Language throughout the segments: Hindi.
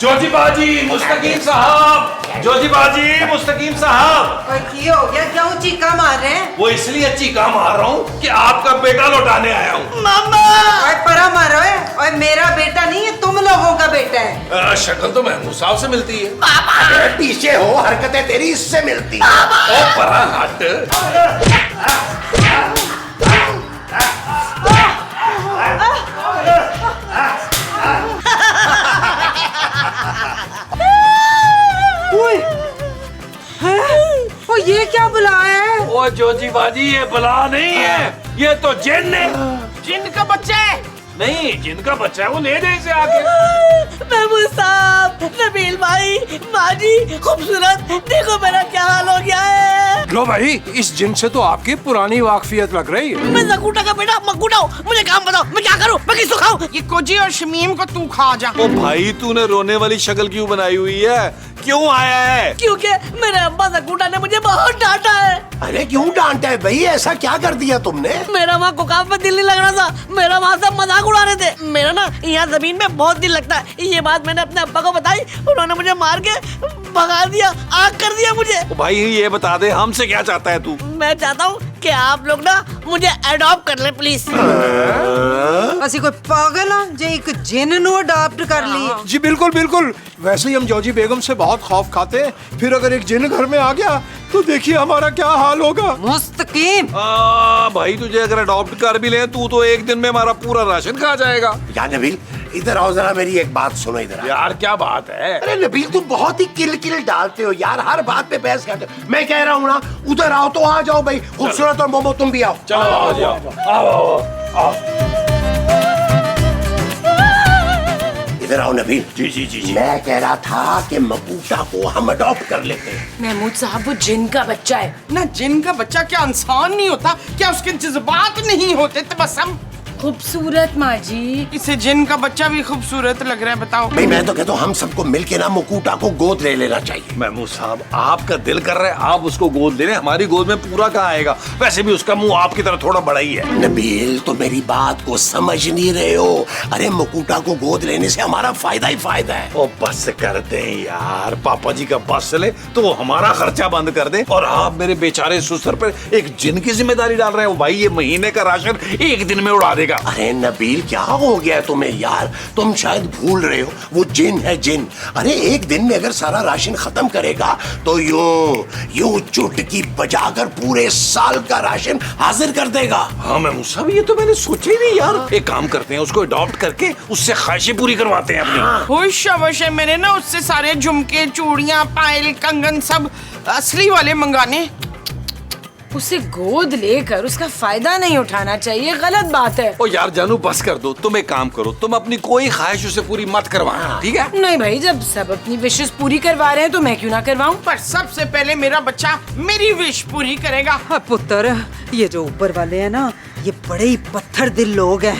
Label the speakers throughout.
Speaker 1: जोजी बाजी मुस्तकीम साहब, जोजी बाजी मुस्तकीम साहब।
Speaker 2: की हो गया, क्यों चीका मार रहे हैं?
Speaker 1: वो इसलिए चीका मार रहा हूँ कि आपका बेटा लौटाने आया हूँ।
Speaker 3: मामा
Speaker 2: ओए परा मारो है, ओए मेरा बेटा नहीं है, तुम लोगों का बेटा है।
Speaker 1: शक्ल तो महमूद साहब से मिलती है।
Speaker 4: अरे पीछे हो, हरकतें तेरी इससे मिलती है।
Speaker 1: ओ परा हट।
Speaker 2: ओ ये क्या बुला है?
Speaker 1: ओ जोजी बाजी ये बला नहीं है, ये तो जिन है।
Speaker 3: जिन का बच्चा है।
Speaker 1: नहीं, जिनका बच्चा है वो ले दे इसे आके।
Speaker 3: महमूद साहब, नबील भाई, माजी, खूबसूरत, देखो मेरा क्या हाल हो गया है।
Speaker 5: लो भाई, इस जिन से तो आपकी पुरानी वाकफियत लग रही है।
Speaker 3: मैं जकूटा का बेटा मकूटा हूँ, मुझे काम बताओ, मैं क्या करूँ, मैं किसको खाऊं? ये कोजी और शमीम को तू खा जा।
Speaker 1: ओ भाई तूने रोने वाली शक्ल क्यों बनाई हुई है? क्यों आया है?
Speaker 3: क्योंकि मेरे अब्बा जकूटा ने मुझे बहुत डांटा है।
Speaker 4: अरे क्यों डांटा है भाई, ऐसा क्या कर दिया तुमने?
Speaker 3: मेरा वहाँ कोकाफ में दिल नहीं लग रहा था, मेरा वहाँ सब मजाक उड़ा रहे थे। मेरा ना यहाँ जमीन में बहुत दिल लगता है। ये बात मैंने अपने अब्बा को बताई, उन्होंने मुझे मार के भगा दिया, आग कर दिया मुझे।
Speaker 1: ओ भाई ये बता दे हमसे क्या चाहता है तू?
Speaker 3: मैं चाहता हूँ कि आप लोग ना मुझे अडॉप्ट कर ले प्लीज।
Speaker 2: असि कोई पागल हो जो एक जिन नु अडॉप्ट कर ली?
Speaker 5: जी बिल्कुल बिल्कुल, वैसे ही हम जॉजी बेगम से बहुत खौफ खाते हैं, फिर अगर एक जिन घर में आ गया तो देखिए हमारा क्या हाल होगा।
Speaker 2: मुस्तकीम
Speaker 1: भाई तुझे अगर अडॉप्ट कर भी ले तू तो एक दिन में हमारा पूरा राशन खा जाएगा।
Speaker 4: या नबील, इधर आओ जरा, मेरी एक बात सुनो इधर आओ।
Speaker 1: यार क्या बात है?
Speaker 4: अरे नबील तुम बहुत ही किल किल डालते हो यार, हर बात पे बहस करते हो। मैं कह रहा हूँ ना, उधर आओ तो आ जाओ भाई। खूबसूरत और मोमो तुम भी आओ।
Speaker 1: चलो आओ जाओ, आओ आओ।
Speaker 4: इधर आओ नबील।
Speaker 1: जी जी जी जी।
Speaker 4: मैं कह रहा था कि मकूटा को हम अडॉप्ट कर लेते हैं।
Speaker 3: महमूद साहब वो जिन का बच्चा है।
Speaker 6: ना जिन का बच्चा क्या इंसान नहीं होता? क्या उसके जज्बात नहीं होते? तबस्सुम
Speaker 3: खूबसूरत माँ जी।
Speaker 6: इसे जिन का बच्चा भी खूबसूरत लग रहा है, बताओ।
Speaker 4: भाई मैं तो कहता हूँ हम सबको मिलके ना मकूटा को गोद ले लेना चाहिए।
Speaker 1: महमूद साहब आपका दिल कर रहा है आप उसको गोद ले लें, हमारी गोद में पूरा कहाँ आएगा? वैसे भी उसका मुंह आपकी तरह थोड़ा बड़ा ही है।
Speaker 4: नबील तो मेरी बात को समझ नहीं रहे हो। अरे मकूटा को गोद लेने से हमारा फायदा ही फायदा है।
Speaker 1: ओ बस कर दे यार, पापा जी का बस चले तो वो हमारा खर्चा बंद कर दे और आप मेरे बेचारे सुसर पर एक जिन की जिम्मेदारी डाल रहे हो। भाई ये महीने का राशन एक दिन में उड़ा देगा।
Speaker 4: अरे नबील क्या हो गया तुम्हें यार, तुम शायद भूल रहे हो वो जिन है जिन। अरे एक दिन में अगर सारा राशन खत्म करेगा तो यूं चुटकी बजाकर पूरे साल का राशन हाजिर कर देगा।
Speaker 1: हाँ महमूद साहब ये तो मैंने सोचा ही नहीं यार। एक काम करते हैं उसको अडॉप्ट करके उससे ख्वाहिशें पूरी करवाते हैं अपनी।
Speaker 6: खुश अवश है मेरे ना उससे सारे झुमके, चूड़ियां, पायल, कंगन सब असली वाले मंगाने।
Speaker 3: उसे गोद लेकर उसका फायदा नहीं उठाना चाहिए, गलत बात है।
Speaker 1: ओ यार जानू बस कर दो, तुम एक काम करो, तुम अपनी कोई ख्वाहिश उसे पूरी मत करवाना, ठीक है?
Speaker 3: नहीं भाई, जब सब अपनी विशेष पूरी करवा रहे हैं तो मैं क्यों ना करवाऊं?
Speaker 6: पर सबसे पहले मेरा बच्चा मेरी विश पूरी करेगा।
Speaker 2: हाँ पुत्र, ये जो ऊपर वाले हैं ना, ये बड़े ही पत्थर दिल लोग हैं।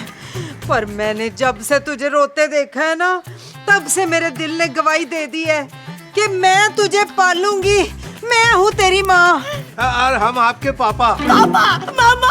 Speaker 2: पर मैंने जब से तुझे रोते देखा है ना, तब से मेरे दिल ने गवाही दे दी है कि मैं तुझे पालूंगी। मैं हूँ तेरी माँ
Speaker 5: और हम आपके पापा।
Speaker 3: पापा, मामा।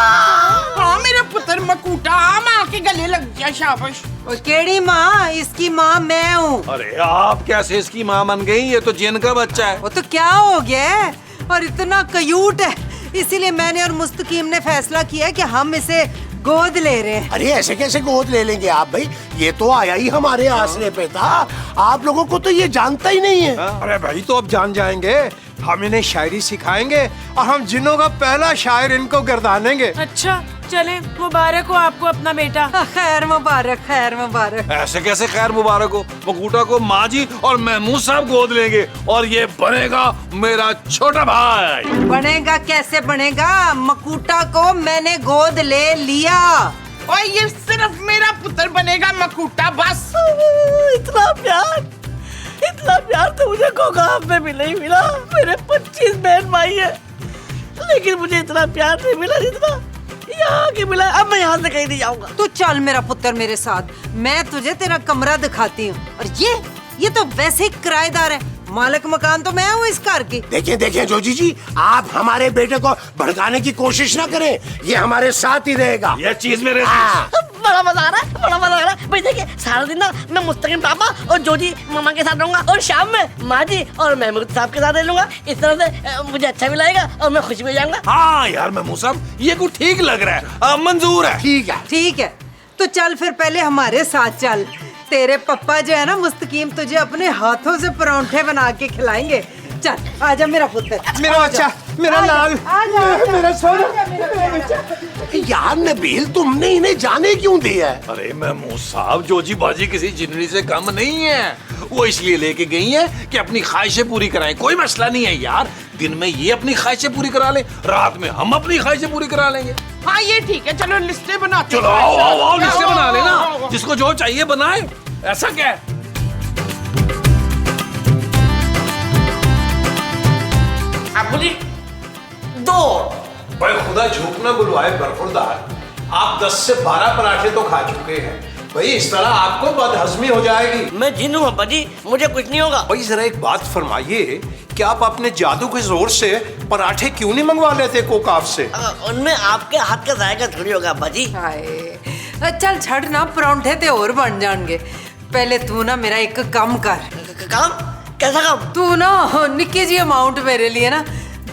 Speaker 6: हाँ मेरा पुत्र मकूटा, माँ के गले लग गया, शाबाश।
Speaker 2: और केड़ी माँ? इसकी माँ मैं हूँ।
Speaker 1: अरे आप कैसे इसकी माँ बन गई? ये तो जिन का बच्चा है।
Speaker 2: वो तो क्या हो गया है, और इतना क्यूट है, इसीलिए मैंने और मुस्तकीम ने फैसला किया कि हम इसे गोद ले रहे हैं।
Speaker 4: अरे ऐसे कैसे गोद ले लेंगे आप भाई, ये तो आया ही हमारे आसरे पे था। आप लोगों को तो ये जानता ही नहीं है।
Speaker 5: अरे भाई तो अब जान जाएंगे, हम इन्हें शायरी सिखाएंगे और हम जिन्नों का पहला शायर इनको गर्दानेंगे।
Speaker 3: अच्छा चले, मुबारक हो आपको अपना बेटा।
Speaker 2: खैर मुबारक, खैर मुबारक।
Speaker 1: ऐसे कैसे खैर मुबारक हो? मकूटा को माँ जी और महमूद साहब गोद लेंगे और ये बनेगा मेरा छोटा भाई।
Speaker 2: बनेगा कैसे बनेगा? मकूटा को मैंने गोद ले लिया
Speaker 6: और ये सिर्फ मेरा पुत्र बनेगा मकूटा, बस।
Speaker 3: इतना प्यार तो मुझे कोकाफ में भी नहीं मिला। मेरे 25 बहन भाई है, लेकिन मुझे इतना प्यार नहीं मिला जितना यहाँ के मिला। अब मैं यहाँ से कहीं नहीं जाऊंगा।
Speaker 2: तू चल मेरा पुत्र मेरे साथ, मैं तुझे तेरा कमरा दिखाती हूँ। और ये तो वैसे ही किराएदार है, मालिक मकान तो मैं हूँ इस घर की।
Speaker 4: देखिए देखिए जोजी जी, आप हमारे बेटे को भड़काने की कोशिश ना करें, ये हमारे साथ ही रहेगा।
Speaker 1: ये चीज मेरे
Speaker 4: हाँ।
Speaker 3: बड़ा मजा आ रहा है, बड़ा मजा आ रहा है। भाई देखिए सारा दिन ना मैं मुस्तकिम पापा और जोजी मामा के साथ रहूंगा और शाम में माँ जी और महमूद साहब के साथ रह लूंगा। इस तरह से मुझे अच्छा भी लगेगा और मैं खुश भी हो जाऊंगा।
Speaker 1: हाँ यार महमूद साहब ये कुछ ठीक लग रहा है, मंजूर है।
Speaker 4: ठीक है।
Speaker 2: ठीक है, तो चल फिर पहले हमारे साथ चल। तेरे पप्पा जो है ना मुस्तकीम तुझे अपने हाथों से परांठे बना के खिलाएंगे। चल आजा मेरा पुत्र,
Speaker 5: मेरा बच्चा, मेरा लाल, मेरा सोना।
Speaker 4: यार नबील तुमने इन्हें जाने क्यों दिया है?
Speaker 1: अरे महमूद साहब जोजी बाजी किसी जिन्नी से कम नहीं है, वो इसलिए लेके गई है कि अपनी ख्वाहिशें पूरी कराएं। कोई मसला नहीं है यार, दिन में ये अपनी ख्वाहिशें पूरी करा ले, रात में हम अपनी ख्वाहिशें पूरी करा लेंगे।
Speaker 6: हाँ ये ठीक है, चलो लिस्टें बनाते
Speaker 1: चलो आओ आओ आओ लिस्टें बना लेना, जिसको जो चाहिए बनाए। ऐसा क्या है?
Speaker 3: आपको जी दो।
Speaker 5: भाई खुदा झूठ न बुलवाए बरखुरदार, आप 10 से 12 पराठे तो खा चुके हैं भाई, इस तरह आपको बदहजमी हो जाएगी।
Speaker 3: मैं जिन हूँ पापा जी, मुझे कुछ नहीं होगा।
Speaker 5: भाई जरा एक बात फरमाइए, क्या आप अपने जादू के जोर से पराठे क्यों नहीं मंगवा लेते कोकाफ से?
Speaker 3: उनमें आपके हाथ का जायका थोड़ी होगा अब्बा जी।
Speaker 2: हाय चल छड़ ना, परांठे ते और बन जाएंगे। पहले तू ना मेरा एक काम कर।
Speaker 3: काम? कैसा काम?
Speaker 2: तू ना निक्की जी अमाउंट मेरे लिए ना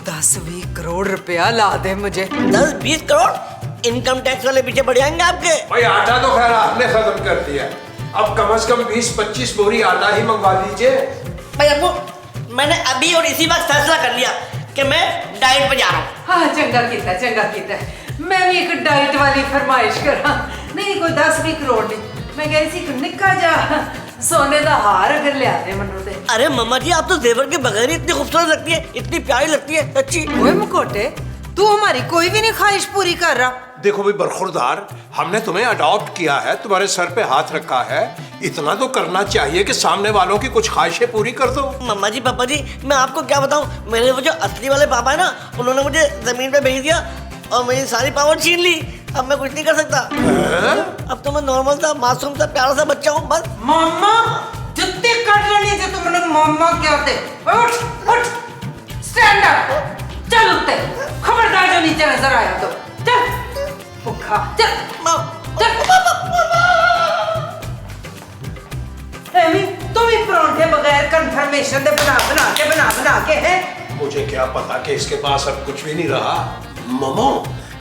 Speaker 2: 10-20 करोड़ रुपया ला दे मुझे।
Speaker 3: 10-20 करोड़? इनकम टैक्स वाले पीछे पड़ जाएंगे आपके।
Speaker 5: भाई आटा तो खैर आपने खत्म कर दिया, अब कम से कम 20-25 बोरी आटा ही मंगवा लीजिए।
Speaker 3: भाई अब्बू, मैंने अभी और इसी वक्त फैसला कर लिया कि मैं डाइट पे जा रहा हूँ।
Speaker 2: हाँ चंगा कीता, चंगा कीता। मैं भी एक डाइट वाली फरमाइश करा। नहीं कोई 10-20 करोड़ नहीं, मैं कह सी निक्का जा सोने का हार अगर ले आते मनु ते।
Speaker 3: अरे मम्मा जी आप तो जेवर के बगैर ही इतनी खूबसूरत लगती है, इतनी प्यारी लगती है सच्ची।
Speaker 2: ओए मुकोटे, तू हमारी कोई भी नहीं ख्वाहिश पूरी कर रहा।
Speaker 5: देखो भाई बरखुरदार, हमने तुम्हें अडॉप्ट किया है, तुम्हारे सर पे हाथ रखा है, इतना तो करना चाहिए कि सामने वालों की कुछ ख्वाहिशें पूरी कर दो।
Speaker 3: मम्मा जी पापा जी मैं आपको क्या बताऊं, मेरे वो जो असली वाले पापा है ना, उन्होंने मुझे जमीन पे भेज दिया और मेरी सारी पावर छीन ली। अब मैं कुछ नहीं कर सकता। अब तो मैं नॉर्मल सा मासूम सा प्यारा सा बच्चा हूँ बस।
Speaker 2: मामा जुत्ते काट लेने जो तुमने मामा क्या होते। उठ उठ स्टैंड अप, चल उठते, खबरदार जो नीचे नजर आया तो चल भूखा चल चल। एमी तुम ही परांठे बगैर कंफर्मेशन दे बना के है।
Speaker 5: मुझे क्या पता कि इसके पास अब कुछ भी नहीं रहा।
Speaker 4: ममो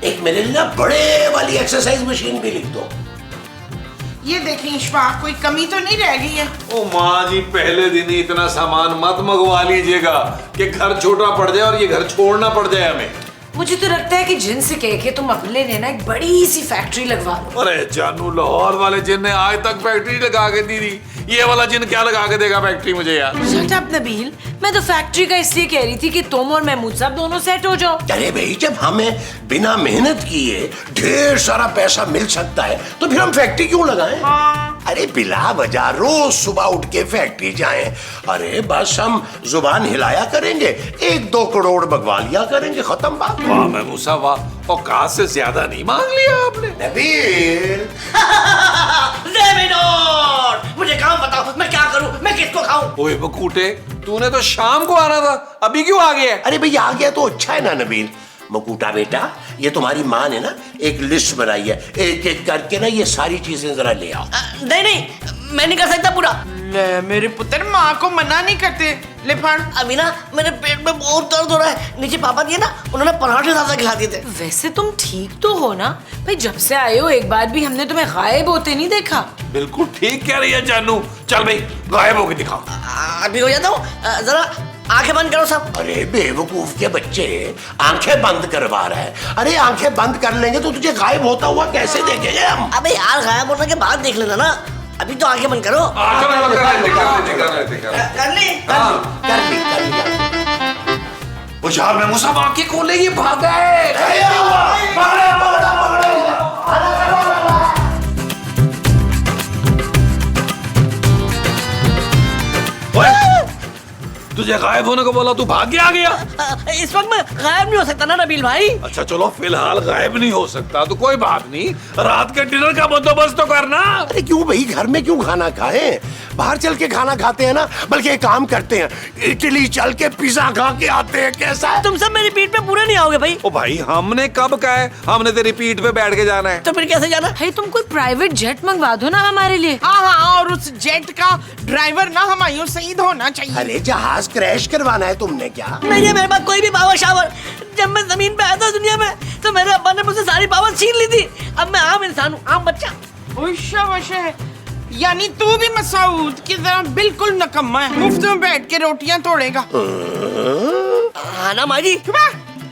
Speaker 4: एक मेरे लिए बड़े वाली एक्सरसाइज मशीन भी लिख दो।
Speaker 6: ये देखें इशफाक, कोई कमी तो नहीं रह गई है।
Speaker 1: ओ माँ जी पहले दिन ही इतना सामान मत मंगवा लीजिएगा कि घर छोटा पड़ जाए और ये घर छोड़ना पड़ जाए हमें।
Speaker 7: मुझे तो लगता है कि जिन से कह के तुम अपने लिए ना एक बड़ी सी फैक्ट्री लगवा लो।
Speaker 1: अरे जानू लाहौर वाले जिन ने आज तक फैक्ट्री लगा के दी थी, ये वाला जिन क्या लगा के देगा फैक्ट्री मुझे यार।
Speaker 7: शट अप नबील, मैं तो फैक्ट्री का इसलिए कह रही थी कि तुम और महमूद साहब दोनों सेट हो जाओ।
Speaker 4: अरे भाई जब हमें बिना मेहनत किए ढेर सारा पैसा मिल सकता है तो फिर हम फैक्ट्री क्यों लगाएं? अरे बिला वजह रोज सुबह उठ के फैक्ट्री जाएं। अरे बस हम जुबान हिलाया करेंगे, 1-2 करोड़ मंगवा लिया करेंगे, खत्म बात।
Speaker 1: वाह महमूद साहब वाह, औकात से ज्यादा नहीं मांग लिया आपने।
Speaker 4: नबील
Speaker 3: मुझे काम बताओ, मैं क्या करूं, मैं किसको खाऊं?
Speaker 1: ओए बकूटे, तूने तो शाम को आना था, अभी क्यों आ गया?
Speaker 4: अरे भैया आ गया तो अच्छा है ना नबील। मकूटा बेटा, ये तुम्हारी माँ ने ना एक लिस्ट बनाई है, एक एक करके ना ये सारी चीजें जरा ले आओ।
Speaker 3: नहीं मैं नहीं कर सकता पूरा।
Speaker 6: ले, मेरे पुत्र माँ को मना नहीं करते। ले फड़।
Speaker 3: अभी ना मेरे पेट में बहुत दर्द हो रहा है, नीचे पापा दिए ना उन्होंने पराठे ज्यादा खिला दिए थे।
Speaker 7: वैसे तुम ठीक तो हो ना भाई, जब से आए हो एक बार भी हमने तुम्हें गायब होते नहीं देखा।
Speaker 1: बिल्कुल ठीक कह रही है जानू, चल भाई गायब होके दिखाओ।
Speaker 3: अभी हो जाता हूँ, जरा आंखें बंद करो सब।
Speaker 4: अरे बेवकूफ के बच्चे, आंखें बंद करवा रहा है। अरे आंखें बंद कर लेंगे तो तुझे गायब होता हुआ कैसे देखेंगे हम?
Speaker 3: अबे यार गायब होने के बाद देख लेना ना, अभी तो आंखें बंद करो। कर ली?
Speaker 4: कर ली।
Speaker 1: वो यार महमूद साहब आंखें खोले, ये भाग गए। तुझे गायब होने को बोला, तू भाग के आ गया।
Speaker 3: इस वक्त मैं गायब नहीं हो सकता ना नबील भाई।
Speaker 1: अच्छा चलो फिलहाल गायब नहीं हो सकता तो कोई बात नहीं, रात के डिनर का बंदोबस्त तो करना।
Speaker 4: अरे क्यों भाई, घर में क्यों खाना खाएं? बाहर चल के खाना खाते हैं ना, बल्कि एक काम करते हैं, इटली चल के पिज्जा खा के आते हैं, कैसा है?
Speaker 3: तुम सब मेरी पीठ पे पूरे नहीं आओगे भाई।
Speaker 1: ओ भाई, हमने कब कहा है हमने तेरी पीठ पे बैठ के जाना है?
Speaker 3: तो फिर कैसे जाना?
Speaker 7: भाई तुम कोई प्राइवेट जेट मंगवा दो ना हमारे लिए।
Speaker 6: हाँ हाँ, और उस जेट का ड्राइवर ना हुमायूं सईद होना चाहिए।
Speaker 4: अरे जहाज क्रैश करवाना है तुमने क्या?
Speaker 3: नहीं है मेरे पास कोई भी पावर शावर। जब मैं जमीन पे आया था दुनिया में तो मेरे अब्बा ने मुझसे सारी पावर छीन ली थी। अब मैं आम इंसान हूँ, आम बच्चा।
Speaker 6: है यानी तू भी मसूद की तरह बिल्कुल नकम्मा है, मुफ्त में बैठ के रोटियां तोड़ेगा।
Speaker 3: हाँ ना माँ जी?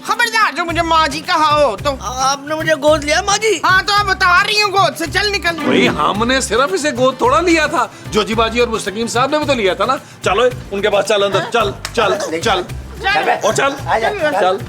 Speaker 6: खबरदार जो मुझे माँ जी कहा हो तो।
Speaker 3: आपने मुझे गोद लिया माँ जी?
Speaker 6: हाँ तो अब बता रही हूँ, गोद से चल निकल।
Speaker 1: भाई हमने सिर्फ इसे गोद थोड़ा लिया था, जोजी बाजी और मुस्तकीम साहब ने भी तो लिया था ना। चलो उनके पास चल, अंदर चल चल चल और चल चल।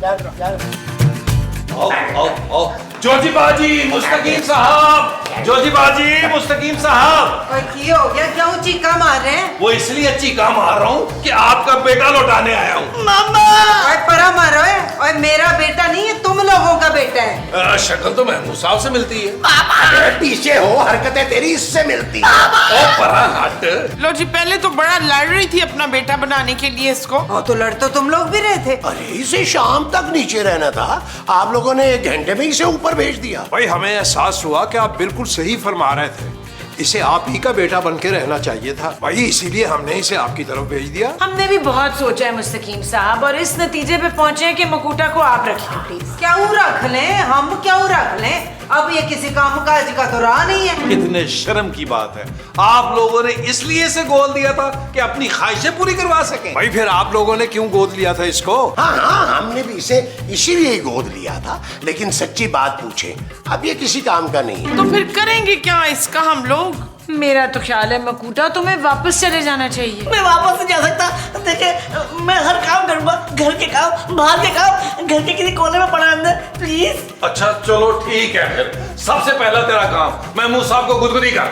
Speaker 1: आओ आओ आओ, जोजी बाजी मुस्तकीम साहब, जोजी बाजी मुस्तकीम साहब।
Speaker 2: और की हो गया, क्यों चीका मार रहे हैं?
Speaker 1: वो इसलिए चीका मार रहा हूँ कि आपका बेटा लौटाने आया हूँ।
Speaker 3: मामा!
Speaker 2: और परा मारो है, और मेरा बेटा नहीं है, तुम लोगों का बेटा है।
Speaker 1: शक्ल तो महमूद साहब से मिलती है।
Speaker 4: अरे पीछे हो, हरकतें तेरी इससे मिलती है।
Speaker 1: ओ परा हट।
Speaker 6: लो जी, पहले तो बड़ा लड़ रही थी अपना बेटा बनाने के लिए इसको।
Speaker 2: हाँ तो लड़ तो तुम लोग भी रहे थे।
Speaker 4: अरे इसे शाम तक नीचे रहना था, आप लोगों ने 1 घंटे में इसे ऊपर भेज दिया।
Speaker 5: भाई हमें एहसास हुआ कि आप बिल्कुल सही फरमा रहे थे, इसे आप ही का बेटा बन के रहना चाहिए था भाई, इसीलिए हमने इसे आपकी तरफ भेज दिया।
Speaker 7: हमने भी बहुत सोचा है मुस्तकीम साहब, और इस नतीजे पे पहुंचे हैं कि मकूटा को आप रखिए प्लीज।
Speaker 2: क्यों रख लें, हम क्यों रख लें? अब ये किसी काम काज का तो रहा नहीं है।
Speaker 1: कितने शर्म की बात है, आप लोगों ने इसलिए इसे गोद लिया था कि अपनी ख्वाहिशें पूरी करवा सकें।
Speaker 5: भाई फिर आप लोगों ने क्यों गोद लिया था इसको?
Speaker 4: हाँ हाँ, हमने भी इसे इसीलिए ही गोद लिया था, लेकिन सच्ची बात पूछे, अब ये किसी काम का नहीं है।
Speaker 6: तो फिर करेंगे क्या इसका हम लोग?
Speaker 7: मेरा तो ख्याल है मकूटा तुम्हें वापस चले जाना चाहिए।
Speaker 3: मैं वापस नहीं जा सकता। देखिए मैं हर काम करूंगा, घर के काम, बाहर के काम, घर के किसी कोने में पड़ा अंदर, प्लीज।
Speaker 1: अच्छा चलो ठीक है, फिर सबसे पहला तेरा काम महमूद साहब को गुदगुदी कर।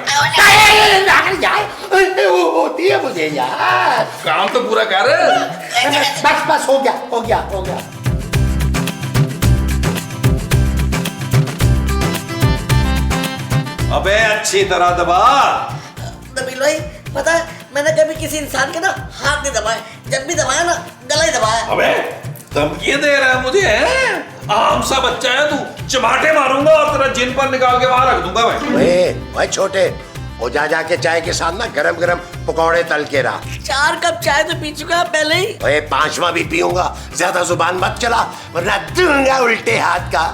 Speaker 4: वो होती है मुझे यार।
Speaker 1: काम तो पूरा कर।
Speaker 4: बस बस हो गया हो गया हो गया।
Speaker 1: अबे अच्छी तरह दबा।
Speaker 3: नबील भाई पता है मैंने कभी किसी इंसान के ना हाथ नहीं दबाए, जब भी दबाया ना गला ही दबाया।
Speaker 1: अबे धमकी दे रहा है मुझे, हैं? आम सा बच्चा है तू, चमाटे मारूंगा और तेरा जिन पर निकाल के वहां रख दूंगा भाई।
Speaker 4: भाई छोटे, वो जा के चाय के साथ ना गरम गरम पकौड़े तल के रहा।
Speaker 3: 4 कप चाय तो पी चुका है पहले ही।
Speaker 4: ओए 5वां भी पीऊंगा, ज्यादा जुबान मत चला वरना दूंगा उल्टे हाथ का।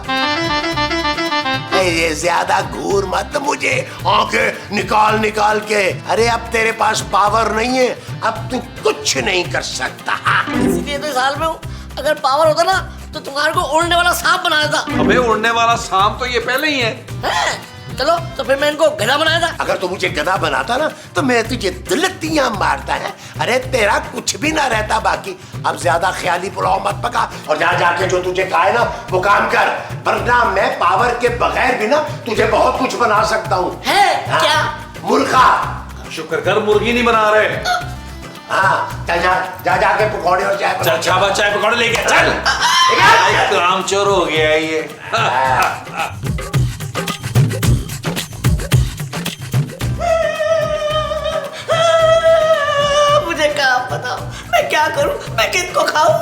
Speaker 4: ये ज्यादा घूर मत मुझे, आंखें निकाल निकाल के। अरे अब तेरे पास पावर नहीं है, अब तू कुछ नहीं कर सकता।
Speaker 3: इसीलिए तो इस हाल में हूँ। अगर पावर होता ना तो तुम्हारे को उड़ने वाला सांप बनाया था।
Speaker 1: अबे उड़ने वाला सांप तो ये पहले ही है।
Speaker 3: चलो तो फिर मैं इनको गधा बनाया था।
Speaker 4: अगर तू मुझे गधा बनाता ना तो मैं तुझे दुलत्तियां मारता है। अरे तेरा कुछ भी ना रहता बाकी। अब ज्यादा ख्याली पुलाव मत पका और जाके जो तुझे कहा है ना वो काम कर, वरना मैं पावर के बगैर भी ना तुझे बहुत कुछ बना सकता हूँ।
Speaker 3: है क्या?
Speaker 4: मुर्गा।
Speaker 1: शुक्र कर मुर्गी नहीं बना रहे।
Speaker 4: हाँ चल जाके पकौड़े और चाय बना।
Speaker 1: चाबा चाय पकौड़े लेके चल। काम चोर हो गया ये।
Speaker 3: मुझे क्या बताओ, मैं क्या करूं, मैं किसको खाऊं?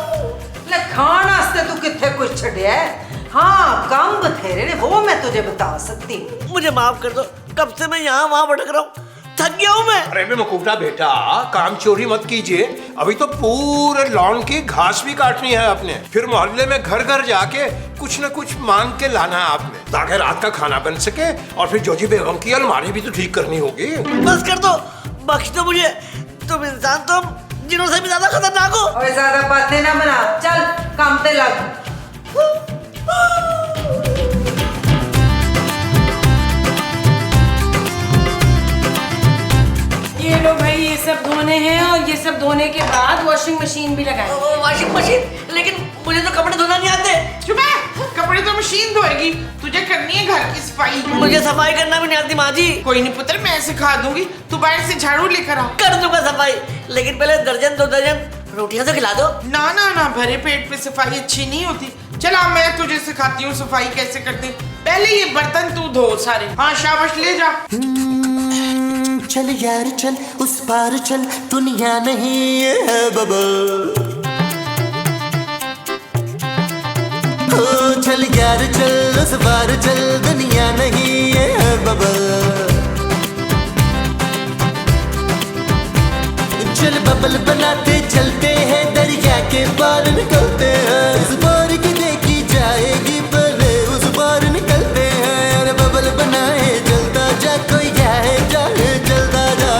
Speaker 2: ले खान वास्ते तू कितने कुछ छड़िया है। हाँ काम बथेरे ने, वो मैं तुझे बता सकती हूँ।
Speaker 3: मुझे माफ कर दो, कब से मैं यहाँ वहाँ भटक रहा हूँ, थक गया हूँ मैं।
Speaker 5: अरे मकूटा बेटा, काम चोरी मत कीजिए, अभी तो पूरे लॉन की घास भी काटनी है आपने, फिर मोहल्ले में घर घर जाके कुछ न कुछ मांग के लाना है आपने, ताकि रात का खाना बन सके, और फिर जोजी बेगम की अलमारी भी तो ठीक करनी होगी।
Speaker 3: बस कर दो, बख्श दो मुझे। तुम इंसान तुम जिनों से भी ज्यादा खतरनाक हो।
Speaker 2: और ज्यादा बातें ना बना, चल काम पे लग।
Speaker 7: ये लो भाई, ये सब धोने हैं, और ये सब धोने के बाद वॉशिंग मशीन भी लगाएंगे।
Speaker 3: Washing machine? लेकिन मुझे तो कपड़े धोना नहीं आते।
Speaker 6: चुप है, कपड़े तो मशीन धोएगी, तुझे करनी है घर की सफाई।
Speaker 3: मुझे सफाई करना भी नहीं आती माँ जी।
Speaker 6: कोई नहीं पुत्र, मैं सिखा दूंगी, तू बाहर से झाड़ू लेकर आ।
Speaker 3: कर दूंगा सफाई, लेकिन पहले दर्जन 2 दर्जन रोटियां तो खिला दो।
Speaker 6: ना ना ना, भरे पेट पे सफाई अच्छी नहीं होती। चला मैं तुझे सिखाती हूँ सफाई कैसे करते। पहले ये बर्तन तू धो सारे। हाँ शाबाश, ले जा।
Speaker 8: चल यार चल उस पार चल दुनिया नहीं ये है बबल। हो चल यार चल उस पार चल दुनिया नहीं ये है बबल। चल बबल बनाते चलते हैं दरिया के पार निकलते हैं। उस पार की देखी जाएगी पहले उस पार निकलते हैं। अरे बबल बनाए चलता जा कोई जाए जाए चलता जा।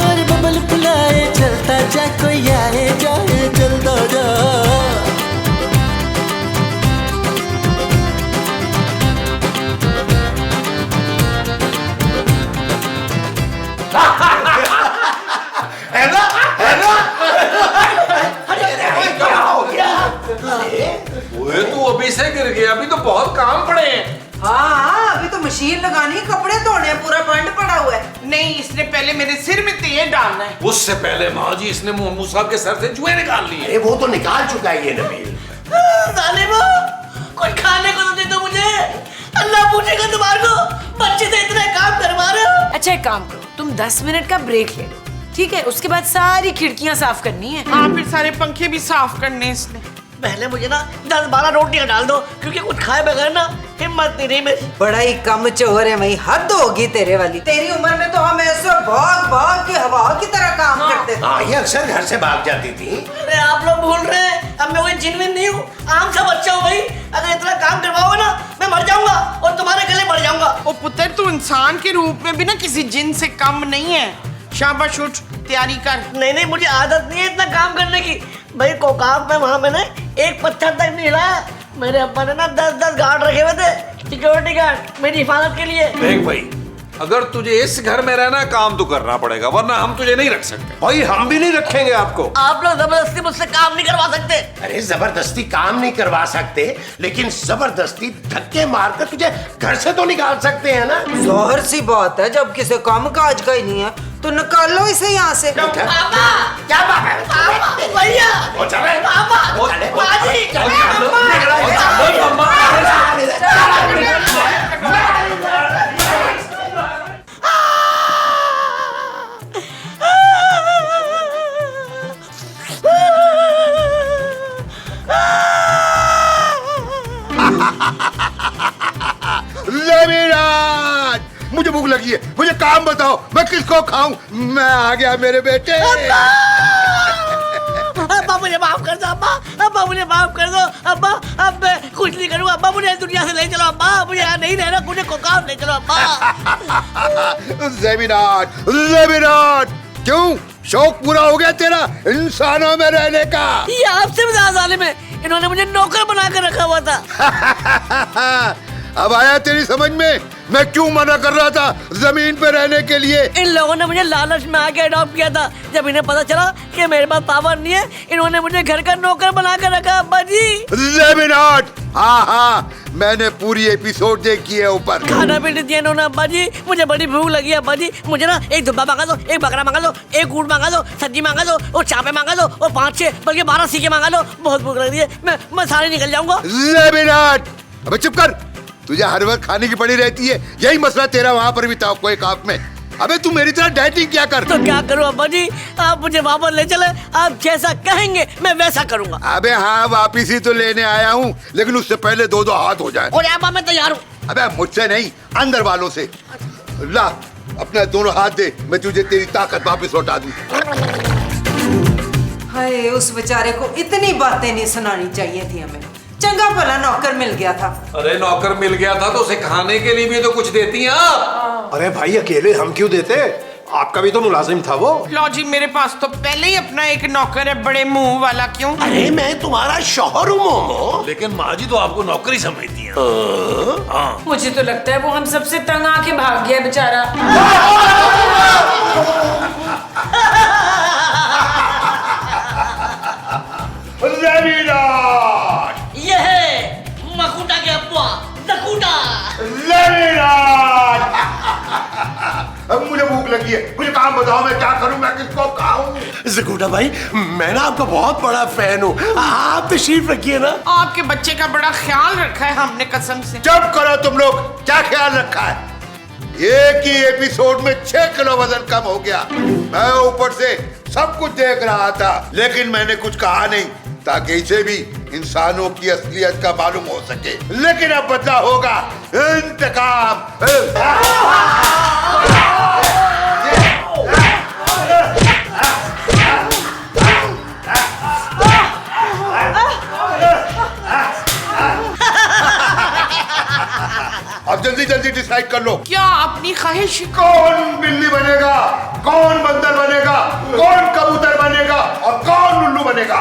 Speaker 8: अरे बबल बनाए चलता जा कोई आए जाए चलता जा।
Speaker 4: है ना है ना? अरे क्या हो गया?
Speaker 1: ओए तू अभी से गिर गया, अभी तो बहुत काम पड़े हैं।
Speaker 2: हाँ अभी तो मशीन लगानी, कपड़े धोने, पूरा बंड पड़ा हुआ है।
Speaker 6: नहीं, इसने पहले मेरे सिर में तेल डालना है।
Speaker 1: उससे पहले माँ जी इसने मोहम्मद साहब के सर से जुए निकाल लिए।
Speaker 4: अरे वो तो निकाल चुका है ये नबील।
Speaker 3: जालिमो, कुछ खाने को तो दे दो मुझे। अल्लाह पूछेगा तुम्हारे को, बच्चे से इतना काम करवा रहे हो।
Speaker 7: अच्छा एक काम करो, तुम 10 मिनट का ब्रेक ले लो, ठीक है? उसके बाद सारी खिड़कियां साफ करनी है।
Speaker 6: हाँ, फिर सारे पंखे भी साफ करने इसने।
Speaker 3: पहले मुझे ना 10-12 रोटियां डाल दो, क्योंकि कुछ खाए बगैर ना हिम्मत नहीं रही मेरी।
Speaker 2: बड़ा ही कम चोर है, वही हद होगी तेरे वाली। तेरी उम्र में तो हम ऐसे भाग भाग के हवा की तरह काम करते थे।
Speaker 4: हाँ ये अक्सर घर से भाग जाती थी।
Speaker 3: अरे आप लोग भूल रहे हैं, अब मैं कोई जिनविन नहीं हूँ, आम सा बच्चा हूँ भाई। अगर इतना काम करवाओगे ना, मैं मर जाऊंगा और तुम्हारे गले बढ़ जाऊंगा।
Speaker 6: ओ पुत्र, तू इंसान के रूप में भी ना किसी जिन से कम नहीं है। शाबाश, उठ तैयारी कर।
Speaker 3: नहीं नहीं, मुझे आदत नहीं है इतना काम करने की भाई। कोकाब में वहां मैंने एक पत्थर तक नहीं हिलाया। मेरे अब्बा ने ना 10-10 गार्ड रखे हुए थे, सिक्योरिटी गार्ड, मेरी हिफाजत के लिए।
Speaker 1: देख भाई, अगर तुझे इस घर में रहना काम तो करना पड़ेगा, वरना हम तुझे नहीं रख सकते।
Speaker 5: भाई हम भी नहीं रखेंगे आपको।
Speaker 3: आप लोग जबरदस्ती मुझसे काम नहीं करवा सकते।
Speaker 4: अरे जबरदस्ती काम नहीं करवा सकते, लेकिन जबरदस्ती धक्के मारकर तुझे घर से तो निकाल सकते हैं ना।
Speaker 2: जोहर सी बात है, जब किसी काम काज का ही नहीं है तो निकालो इसे यहाँ से।
Speaker 3: पापा,
Speaker 4: क्या बात है?
Speaker 3: पापा, भैया,
Speaker 4: वो चल रहा है।
Speaker 3: पापा,
Speaker 4: वो चले, वो
Speaker 3: बाजी,
Speaker 4: चल,
Speaker 9: ज़मीरात, मुझे भूख लगी है, मुझे काम बताओ, मैं किसको खाऊं? मैं आ गया मेरे बेटे।
Speaker 3: अब्बा मुझे माफ कर दो अब्बा, अब्बा मुझे माफ कर दो अब्बा। अब मैं कुछ नहीं करूँगा अब्बा, मुझे इस दुनिया से ले चलो अब्बा, मुझे यहाँ नहीं रहना, मुझे कोकाब ले चलो अब्बा।
Speaker 9: ज़मीरात, ज़मीरात, क्यों शौक पूरा हो गया तेरा इंसानों में रहने का?
Speaker 3: ये आपसे भी ज्यादा जालिम है, इन्होंने मुझे नौकर बना कर रखा हुआ था।
Speaker 9: अब आया तेरी समझ में मैं क्यों मना कर रहा था जमीन पे रहने के लिए?
Speaker 3: इन लोगों ने मुझे लालच में आके अडॉप्ट किया था। जब इन्हें पता चला कि मेरे पास पावर नहीं है, इन्होंने मुझे घर का नौकर बना कर रखा अब्बा जी।
Speaker 9: ज़मीरात, हाँ हाँ, मैंने पूरी एपिसोड देखी है ऊपर।
Speaker 3: खाना भी नहीं दिया इन्होंने अब्बा जी, मुझे बड़ी भूख लगी है अब्बा जी। मुझे ना एक दुब्बा मांगा दो, एक बकरा मांगा दो, एक ऊँट मांगा दो, सब्जी मांगा दो, और चापे मांगा दो, और 5-6 बल्कि 12 सीखे मांगा दो। बहुत भूख लग रही है, मैं सारे निकल जाऊंगा।
Speaker 9: ज़मीरात, अबे चुप कर, तुझे हर वक्त खाने की पड़ी रहती है, यही मसला तेरा वहाँ पर भी था कोई काम में। अबे तू मेरी तरह डाइटिंग क्या कर?
Speaker 3: तो क्या करूं अब्बा जी, आप मुझे वापस ले चले, आप जैसा कहेंगे मैं वैसा करूंगा।
Speaker 9: अबे हाँ, वापिस ही तो लेने आया हूँ, लेकिन उससे पहले 2-2 हाथ हो जाए।
Speaker 3: और अब्बा मैं तैयार हूँ।
Speaker 9: अबे मुझसे नहीं, अंदर वालों से। ला अपना दोनों हाथ दे, मैं तुझे तेरी ताकत वापस लौटा दूं।
Speaker 2: हाय, उस बेचारे को इतनी बातें नहीं सुनानी चाहिए थी हमें। चंगा भला नौकर मिल गया था।
Speaker 1: अरे नौकर मिल गया था तो उसे खाने के लिए भी तो कुछ देती हैं आप।
Speaker 5: अरे भाई अकेले हम क्यों देते, आपका भी तो मुलाजिम था वो।
Speaker 6: लो जी, मेरे पास तो पहले ही अपना एक नौकर है, बड़े मुंह वाला। क्यों?
Speaker 4: अरे मैं तुम्हारा शौहर हूँ मोमो।
Speaker 1: लेकिन माँ जी तो आपको नौकरी समझती हैं। हाँ।
Speaker 7: मुझे तो लगता है वो हम सबसे तंग आके भाग गया बेचारा।
Speaker 9: ज़मीरात,
Speaker 3: ये है मकूटा के अब्बा, नकूटा।
Speaker 9: ज़मीरात, अब मुझे भूख भूख लगी है, मुझे काम बताओ, मैं क्या करूं, मैं किसको खाऊं?
Speaker 4: जगूटा भाई, मैं ना आपका बहुत बड़ा फैन हूँ, आप तशरीफ रखिए ना।
Speaker 6: आपके बच्चे का बड़ा ख्याल रखा है हमने, कसम से।
Speaker 9: चुप करो तुम लोग, क्या ख्याल रखा है? एक ही एपिसोड में 6 किलो वजन कम हो गया। मैं ऊपर से सब कुछ देख रहा था, लेकिन मैंने कुछ कहा नहीं ताकि इसे भी इंसानों की असलियत का मालूम हो सके। लेकिन अब बदला होगा, इंतकाम। अब जल्दी जल्दी डिसाइड कर लो,
Speaker 6: क्या अपनी ख्वाहिश?
Speaker 9: कौन बिल्ली बनेगा, कौन बंदर बनेगा, कौन कबूतर बनेगा और कौन उल्लू बनेगा।